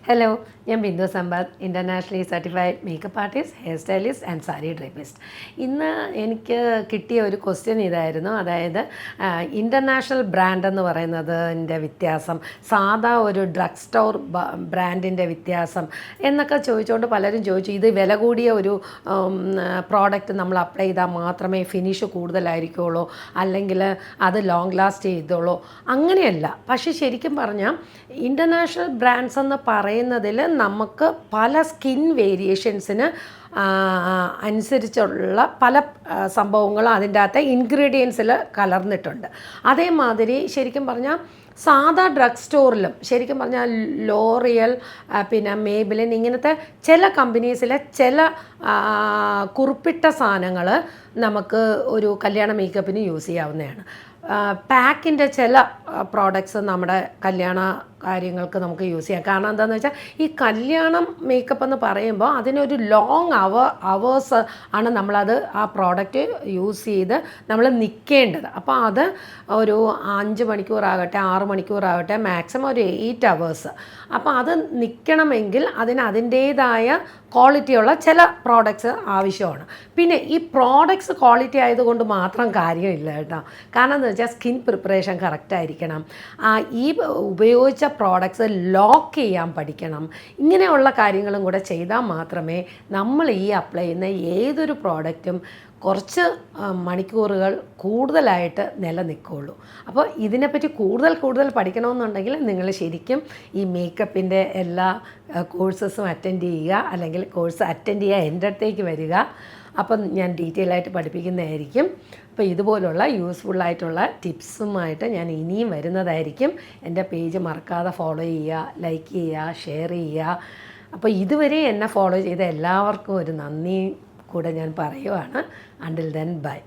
Hello, ഞാൻ Bindu Sampath, internationally certified makeup artist, hair stylist and sari drapist. ഇന്ന് എനിക്ക് കിട്ടിയ ഒരു ക്വസ്റ്റ്യൻ ഇതായിരുന്നു. അതായത് ഇൻ്റർനാഷണൽ ബ്രാൻഡ് എന്ന് പറയുന്നതിൻ്റെ വ്യത്യാസം, സാധാ ഒരു ഡ്രഗ് സ്റ്റോർ ബ്രാൻഡിൻ്റെ വ്യത്യാസം എന്നൊക്കെ ചോദിച്ചുകൊണ്ട് പലരും ചോദിച്ചു, ഇത് വില കൂടിയ ഒരു പ്രോഡക്റ്റ് നമ്മൾ അപ്ലൈ ചെയ്താൽ മാത്രമേ ഫിനിഷ് കൂടുതലായിരിക്കുള്ളൂ, അല്ലെങ്കിൽ അത് ലോങ് ലാസ്റ്റ് ചെയ്തോളൂ. അങ്ങനെയല്ല. പക്ഷേ ശരിക്കും പറഞ്ഞാൽ ഇൻ്റർനാഷണൽ ബ്രാൻഡ്സ് എന്ന് പറയുന്നതിൽ നമുക്ക് പല സ്കിൻ വേരിയേഷൻസിന് അനുസരിച്ചുള്ള പല സംഭവങ്ങളും അതിൻ്റെ അകത്തെ ഇൻഗ്രീഡിയൻസിൽ കലർന്നിട്ടുണ്ട്. അതേമാതിരി ശരിക്കും പറഞ്ഞാൽ സാധാ ഡ്രഗ് സ്റ്റോറിലും ശരിക്കും പറഞ്ഞാൽ ലോറിയൽ, പിന്നെ മേബിലിൻ, ഇങ്ങനത്തെ ചില കമ്പനീസിലെ ചില കുറിപ്പിട്ട സാധനങ്ങൾ നമുക്ക് ഒരു കല്യാണ മേക്കപ്പിന് യൂസ് ചെയ്യാവുന്നതാണ്. പാക്കിൻ്റെ ചില പ്രോഡക്ട്സ് നമ്മുടെ കല്യാണ കാര്യങ്ങൾക്ക് നമുക്ക് യൂസ് ചെയ്യാം. കാരണം എന്താണെന്ന് വെച്ചാൽ ഈ കല്യാണം മേക്കപ്പ് എന്ന് പറയുമ്പോൾ അതിനൊരു ലോങ് അവേഴ്സ് ആണ് നമ്മളത് ആ പ്രോഡക്റ്റ് യൂസ് ചെയ്ത് നമ്മൾ നിൽക്കേണ്ടത്. അപ്പോൾ അത് ഒരു 5 മണിക്കൂറാകട്ടെ 6 മണിക്കൂറാകട്ടെ മാക്സിമം ഒരു 8 അവേഴ്സ്. അപ്പോൾ അത് നിൽക്കണമെങ്കിൽ അതിൻ്റേതായ ക്വാളിറ്റിയുള്ള ചില പ്രോഡക്ട്സ് ആവശ്യമാണ്. പിന്നെ ഈ പ്രോഡക്ട്സ് ക്വാളിറ്റി ആയതുകൊണ്ട് മാത്രം കാര്യമില്ല കേട്ടോ. കാരണം എന്താ വെച്ചാൽ സ്കിൻ പ്രിപ്പറേഷൻ കറക്റ്റായിരിക്കണം, ഈ ഉപയോഗിച്ച പ്രോഡക്ട്സ് ലോക്ക് ചെയ്യാൻ പഠിക്കണം. ഇങ്ങനെയുള്ള കാര്യങ്ങളും കൂടെ ചെയ്താൽ മാത്രമേ നമ്മൾ ഈ അപ്ലൈ ചെയ്യുന്ന ഏതൊരു പ്രോഡക്റ്റും കുറച്ച് മണിക്കൂറുകൾ കൂടുതലായിട്ട് നിലനിൽക്കുകയുള്ളൂ. അപ്പോൾ ഇതിനെപ്പറ്റി കൂടുതൽ പഠിക്കണമെന്നുണ്ടെങ്കിൽ നിങ്ങൾ ശരിക്കും ഈ മേക്കപ്പിൻ്റെ എല്ലാ കോഴ്സസും അറ്റൻഡ് ചെയ്യുക, അല്ലെങ്കിൽ കോഴ്സ് അറ്റൻഡ് ചെയ്യുക, എൻ്റെ അടുത്തേക്ക് വരിക. അപ്പം ഞാൻ ഡീറ്റെയിൽ ആയിട്ട് പഠിപ്പിക്കുന്നതായിരിക്കും. അപ്പോൾ ഇതുപോലുള്ള യൂസ്ഫുള്ളായിട്ടുള്ള ടിപ്സുമായിട്ട് ഞാൻ ഇനിയും വരുന്നതായിരിക്കും. എൻ്റെ പേജ് മറക്കാതെ ഫോളോ ചെയ്യുക, ലൈക്ക് ചെയ്യുക, ഷെയർ ചെയ്യുക. അപ്പോൾ ഇതുവരെ എന്നെ ഫോളോ ചെയ്ത എല്ലാവർക്കും ഒരു നന്ദി കൂടെ ഞാൻ പറയുവാണ്. Until then bye.